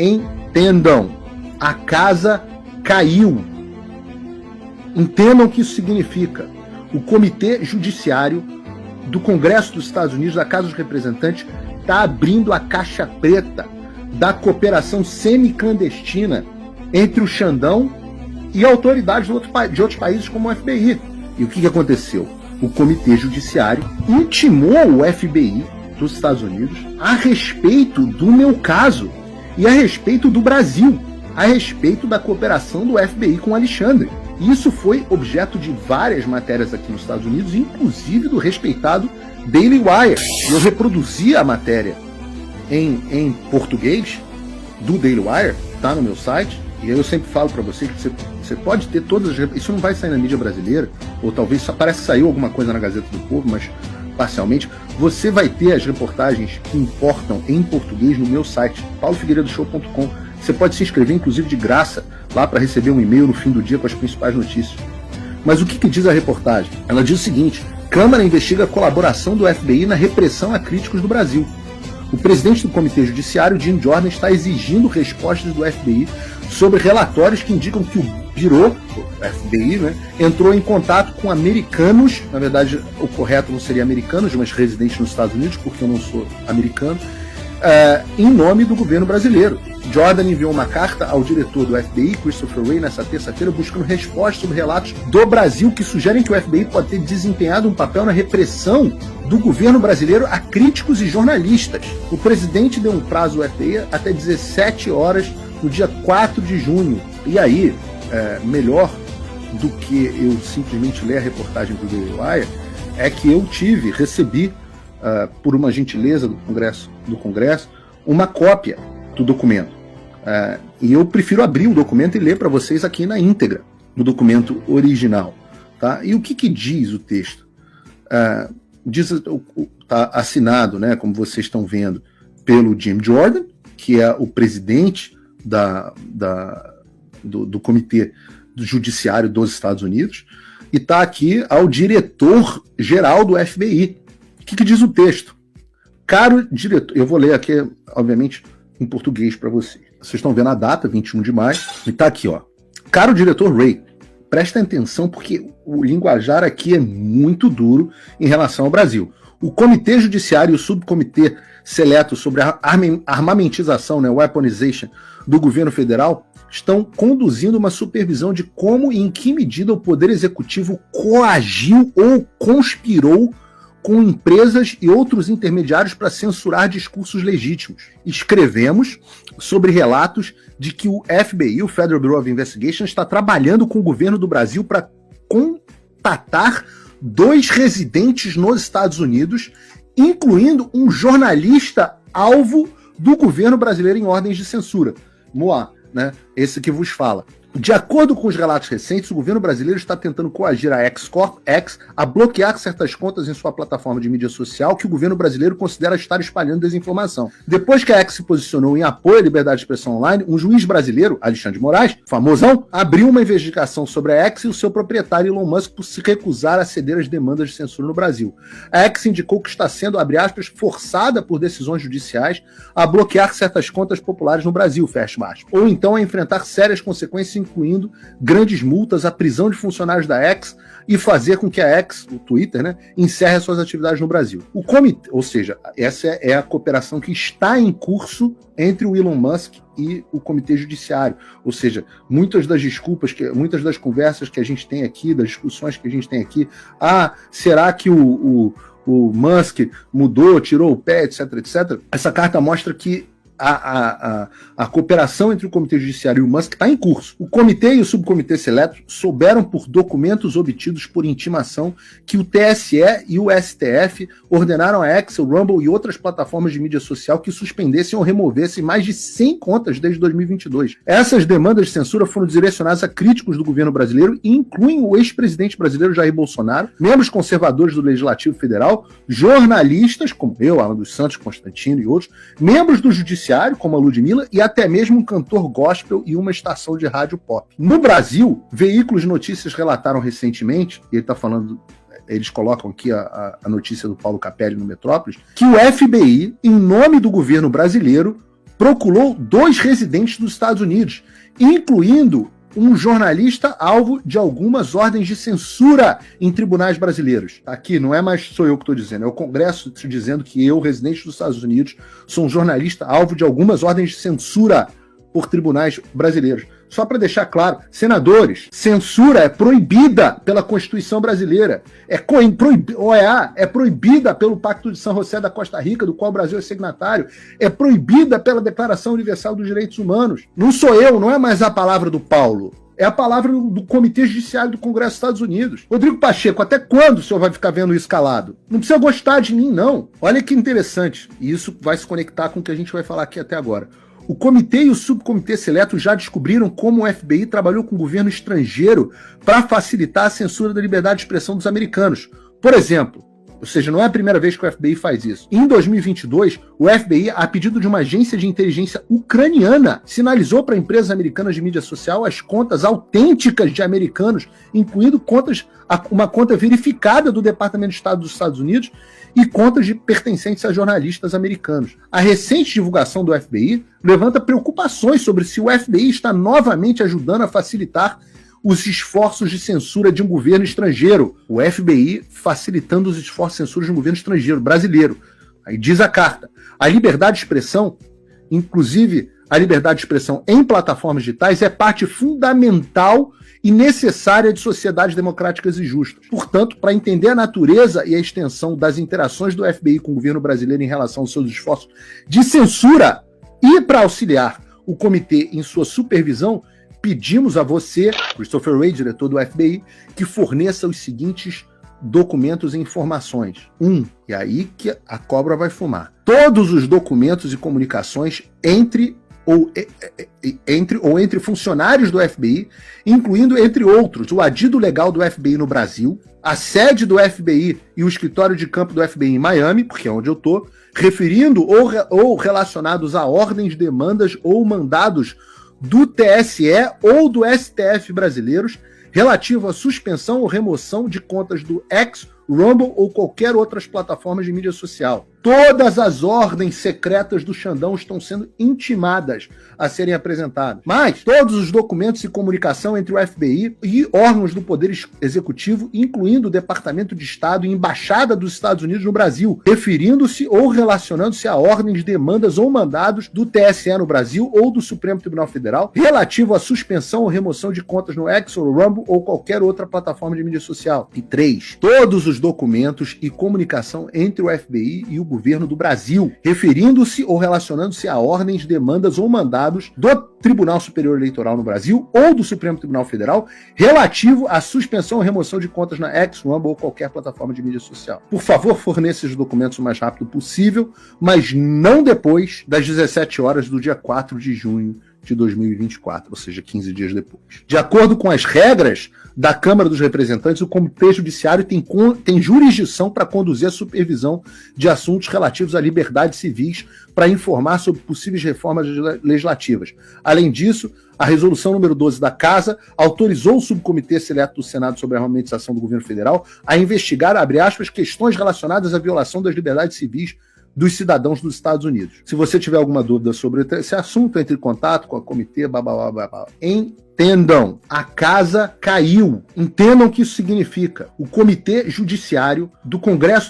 Entendam, a casa caiu. Entendam o que isso significa. O Comitê Judiciário do Congresso dos Estados Unidos, da Casa dos Representantes, está abrindo a caixa preta da cooperação semi-clandestina entre o Xandão e autoridades de outros países como o FBI. E o que aconteceu? O Comitê Judiciário intimou o FBI dos Estados Unidos a respeito do meu caso e a respeito do Brasil, a respeito da cooperação do FBI com o Alexandre. Isso foi objeto de várias matérias aqui nos Estados Unidos, inclusive do respeitado Daily Wire. Eu reproduzi a matéria em português do Daily Wire, tá no meu site, e aí eu sempre falo para você que você pode ter todas as... Isso não vai sair na mídia brasileira, ou talvez só parece que saiu alguma coisa na Gazeta do Povo, mas parcialmente. Você vai ter as reportagens que importam em português no meu site, paulofigueiredoshow.com. Você pode se inscrever, inclusive de graça, lá para receber um e-mail no fim do dia com as principais notícias. Mas o que diz a reportagem? Ela diz o seguinte: Câmara investiga a colaboração do FBI na repressão a críticos do Brasil. O presidente do Comitê Judiciário, Jim Jordan, está exigindo respostas do FBI sobre relatórios que indicam que o Bureau, o FBI, né, entrou em contato com americanos, na verdade o correto não seria americanos, mas residentes nos Estados Unidos, porque eu não sou americano, em nome do governo brasileiro. Jordan enviou uma carta ao diretor do FBI, Christopher Wray, nessa terça-feira, buscando respostas sobre relatos do Brasil que sugerem que o FBI pode ter desempenhado um papel na repressão do governo brasileiro a críticos e jornalistas. O presidente deu um prazo ao FBI até 17 horas no dia 4 de junho. E aí, melhor do que eu simplesmente ler a reportagem do Daily Wire, é que eu recebi, por uma gentileza do Congresso, uma cópia do documento. E eu prefiro abrir o documento e ler para vocês aqui na íntegra, no documento original. Tá? E o que diz o texto? Está assinado, né, como vocês estão vendo, pelo Jim Jordan, que é o presidente do Comitê Judiciário dos Estados Unidos, e está aqui ao diretor-geral do FBI. O que diz o texto? Caro diretor, eu vou ler aqui, obviamente, em português para vocês. Vocês estão vendo a data, 21 de maio, e está aqui, ó. Caro diretor Wray, presta atenção porque o linguajar aqui é muito duro em relação ao Brasil. O Comitê Judiciário e o Subcomitê Seleto sobre a armamentização, né, weaponization, do governo federal, estão conduzindo uma supervisão de como e em que medida o Poder Executivo coagiu ou conspirou com empresas e outros intermediários para censurar discursos legítimos. Escrevemos sobre relatos de que o FBI, o Federal Bureau of Investigation, está trabalhando com o governo do Brasil para contatar 2 residentes nos Estados Unidos, incluindo um jornalista alvo do governo brasileiro em ordens de censura. Moá, né? Esse que vos fala. De acordo com os relatos recentes, o governo brasileiro está tentando coagir a X a bloquear certas contas em sua plataforma de mídia social que o governo brasileiro considera estar espalhando desinformação. Depois que a X se posicionou em apoio à liberdade de expressão online, um juiz brasileiro, Alexandre de Moraes, famosão, abriu uma investigação sobre a X e o seu proprietário Elon Musk por se recusar a ceder às demandas de censura no Brasil. A X indicou que está sendo, abre aspas, forçada por decisões judiciais a bloquear certas contas populares no Brasil, fecha aspas, ou então a enfrentar sérias consequências, incluindo grandes multas, a prisão de funcionários da X e fazer com que a X, o Twitter, né, encerre suas atividades no Brasil. O comitê, ou seja, essa é a cooperação que está em curso entre o Elon Musk e o Comitê Judiciário. Ou seja, muitas das conversas que a gente tem aqui, das discussões que a gente tem aqui, será que o Musk mudou, tirou o pé, etc, etc. Essa carta mostra que a cooperação entre o Comitê Judiciário e o Musk está em curso. O Comitê e o Subcomitê Seleto souberam por documentos obtidos por intimação que o TSE e o STF ordenaram a X, o Rumble e outras plataformas de mídia social que suspendessem ou removessem mais de 100 contas desde 2022. Essas demandas de censura foram direcionadas a críticos do governo brasileiro e incluem o ex-presidente brasileiro Jair Bolsonaro, membros conservadores do Legislativo Federal, jornalistas como eu, Alan dos Santos, Constantino e outros, membros do Judiciário, como a Ludmilla, e até mesmo um cantor gospel e uma estação de rádio pop. No Brasil, veículos de notícias relataram recentemente, e ele está falando, eles colocam aqui a notícia do Paulo Capelli no Metrópolis, que o FBI, em nome do governo brasileiro, procurou 2 residentes dos Estados Unidos, incluindo um jornalista alvo de algumas ordens de censura em tribunais brasileiros. Aqui não é mais sou eu que estou dizendo, é o Congresso dizendo que eu, residente dos Estados Unidos, sou um jornalista alvo de algumas ordens de censura por tribunais brasileiros. Só para deixar claro, senadores, censura é proibida pela Constituição brasileira. OEA é proibida pelo Pacto de São José da Costa Rica, do qual o Brasil é signatário. É proibida pela Declaração Universal dos Direitos Humanos. Não sou eu, não é mais a palavra do Paulo. É a palavra do Comitê Judiciário do Congresso dos Estados Unidos. Rodrigo Pacheco, até quando o senhor vai ficar vendo isso calado? Não precisa gostar de mim, não. Olha que interessante. E isso vai se conectar com o que a gente vai falar aqui até agora. O comitê e o subcomitê seleto já descobriram como o FBI trabalhou com o governo estrangeiro para facilitar a censura da liberdade de expressão dos americanos. Por exemplo, ou seja, não é a primeira vez que o FBI faz isso. Em 2022, o FBI, a pedido de uma agência de inteligência ucraniana, sinalizou para empresas americanas de mídia social as contas autênticas de americanos, incluindo uma conta verificada do Departamento de Estado dos Estados Unidos e contas pertencentes a jornalistas americanos. A recente divulgação do FBI levanta preocupações sobre se o FBI está novamente ajudando a facilitar os esforços de censura de um governo estrangeiro. O FBI facilitando os esforços de censura de um governo estrangeiro, brasileiro. Aí diz a carta, a liberdade de expressão, inclusive a liberdade de expressão em plataformas digitais, é parte fundamental e necessária de sociedades democráticas e justas. Portanto, para entender a natureza e a extensão das interações do FBI com o governo brasileiro em relação aos seus esforços de censura e para auxiliar o comitê em sua supervisão, pedimos a você, Christopher Wray, diretor do FBI, que forneça os seguintes documentos e informações. 1. E aí que a cobra vai fumar. Todos os documentos e comunicações entre funcionários do FBI, incluindo, entre outros, o adido legal do FBI no Brasil, a sede do FBI e o escritório de campo do FBI em Miami, porque é onde eu estou, referindo ou relacionados a ordens, demandas ou mandados do TSE ou do STF brasileiros relativo à suspensão ou remoção de contas do X, Rumble ou qualquer outras plataformas de mídia social. Todas as ordens secretas do Xandão estão sendo intimadas a serem apresentadas. Mas todos os documentos e comunicação entre o FBI e órgãos do Poder Executivo, incluindo o Departamento de Estado e Embaixada dos Estados Unidos no Brasil, referindo-se ou relacionando-se a ordens, demandas ou mandados do TSE no Brasil ou do Supremo Tribunal Federal, relativo à suspensão ou remoção de contas no X ou Rumble ou qualquer outra plataforma de mídia social. E 3. Todos os documentos e comunicação entre o FBI e o governo do Brasil, referindo-se ou relacionando-se a ordens, demandas ou mandados do Tribunal Superior Eleitoral no Brasil ou do Supremo Tribunal Federal, relativo à suspensão ou remoção de contas na X, Rumble ou qualquer plataforma de mídia social. Por favor, forneça esses documentos o mais rápido possível, mas não depois das 17 horas do dia 4 de junho de 2024, ou seja, 15 dias depois. De acordo com as regras da Câmara dos Representantes, o Comitê Judiciário tem jurisdição para conduzir a supervisão de assuntos relativos a liberdades civis para informar sobre possíveis reformas legislativas. Além disso, a resolução número 12 da Casa autorizou o subcomitê seleto do Senado sobre a armamentização do governo federal a investigar, abre aspas, questões relacionadas à violação das liberdades civis dos cidadãos dos Estados Unidos. Se você tiver alguma dúvida sobre esse assunto, entre em contato com a comitê, Entendam, a casa caiu. Entendam o que isso significa. O Comitê Judiciário do Congresso dos